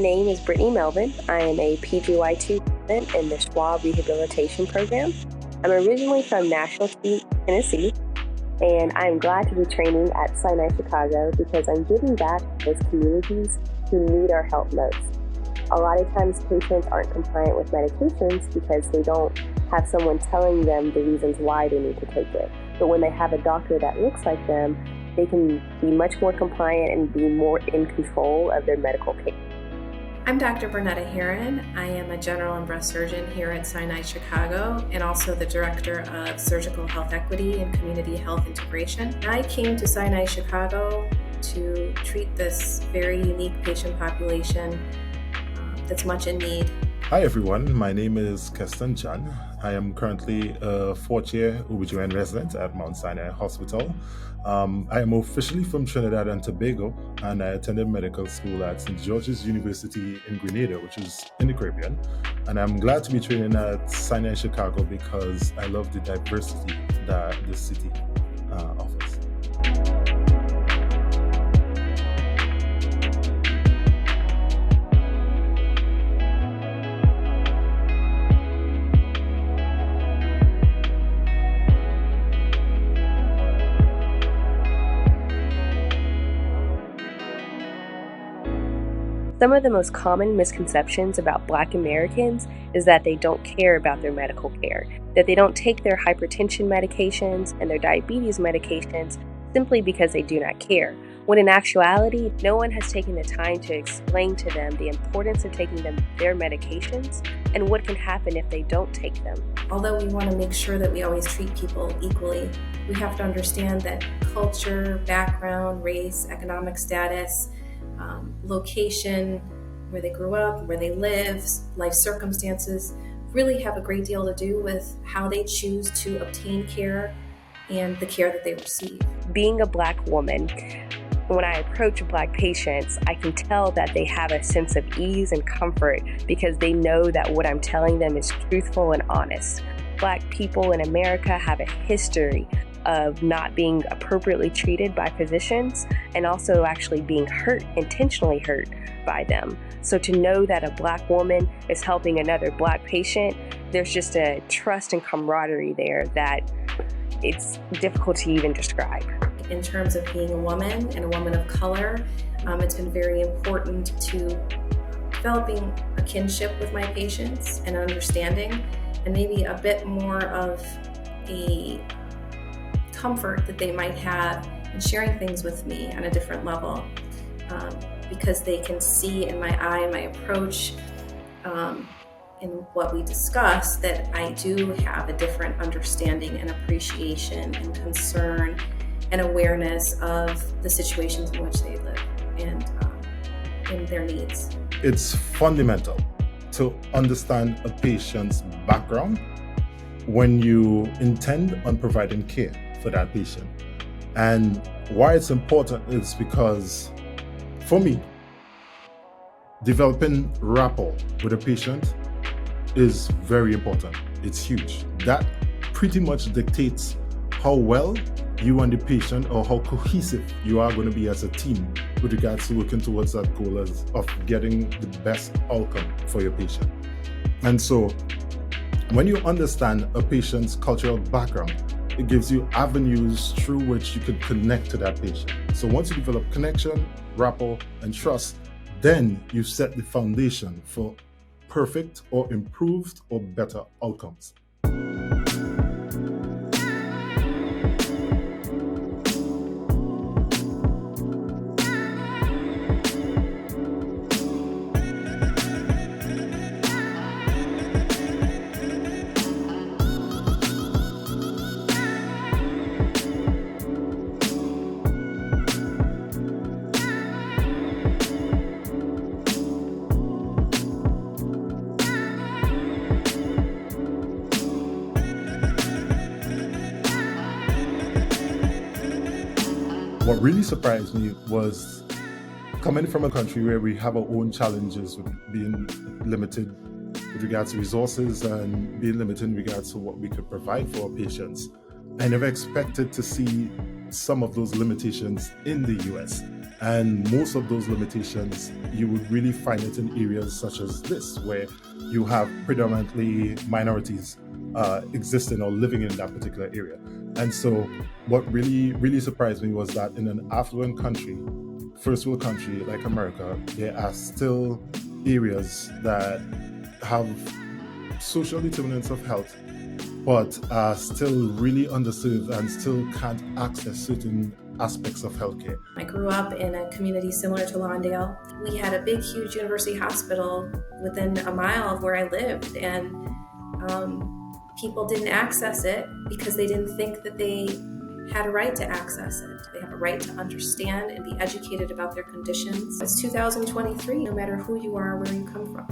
name is Brittany Melvin. I am a PGY2 student in the Schwab Rehabilitation Program. I'm originally from Nashville, Tennessee, and I'm glad to be training at Sinai Chicago because I'm giving back to those communities who need our help most. A lot of times patients aren't compliant with medications because they don't have someone telling them the reasons why they need to take it. But when they have a doctor that looks like them, they can be much more compliant and be more in control of their medical care. I'm Dr. Bernetta Heron. I am a general and breast surgeon here at Sinai Chicago and also the director of surgical health equity and community health integration. I came to Sinai Chicago to treat this very unique patient population that's much in need. Hi everyone, my name is Keston Chan. I am currently a fourth-year OBGYN resident at Mount Sinai Hospital. I am officially from Trinidad and Tobago, and I attended medical school at St. George's University in Grenada, which is in the Caribbean. And I'm glad to be training at Sinai Chicago because I love the diversity that the city offers. Some of the most common misconceptions about Black Americans is that they don't care about their medical care, that they don't take their hypertension medications and their diabetes medications simply because they do not care, when in actuality, no one has taken the time to explain to them the importance of taking their medications and what can happen if they don't take them. Although we want to make sure that we always treat people equally, we have to understand that culture, background, race, economic status, location, where they grew up, where they live, life circumstances really have a great deal to do with how they choose to obtain care and the care that they receive. Being a Black woman, when I approach Black patients, I can tell that they have a sense of ease and comfort because they know that what I'm telling them is truthful and honest. Black people in America have a history of not being appropriately treated by physicians and also actually being hurt, intentionally hurt by them. So to know that a Black woman is helping another Black patient, there's just a trust and camaraderie there that it's difficult to even describe. In terms of being a woman and a woman of color, it's been very important to developing a kinship with my patients and understanding and maybe a bit more of a comfort that they might have in sharing things with me on a different level because they can see in my eye, my approach, in what we discuss that I do have a different understanding and appreciation and concern and awareness of the situations in which they live and in their needs. It's fundamental to understand a patient's background when you intend on providing care for that patient. And why it's important is because, for me, developing rapport with a patient is very important. It's huge. That pretty much dictates how well you and the patient or how cohesive you are going to be as a team with regards to working towards that goal of getting the best outcome for your patient. And so when you understand a patient's cultural background, it gives you avenues through which you could connect to that patient. So once you develop connection, rapport, and trust, then you set the foundation for perfect or improved or better outcomes. What really surprised me was coming from a country where we have our own challenges with being limited with regards to resources and being limited in regards to what we could provide for our patients. I never expected to see some of those limitations in the US. And most of those limitations, you would really find it in areas such as this, where you have predominantly minorities existing or living in that particular area. And so what really surprised me was that in an affluent country, first world country like America, there are still areas that have social determinants of health, but are still really underserved and still can't access certain aspects of healthcare. I grew up in a community similar to Lawndale. We had a big, huge university hospital within a mile of where I lived, and people didn't access it because they didn't think that they had a right to access it. They have a right to understand and be educated about their conditions. It's 2023, no matter who you are or where you come from.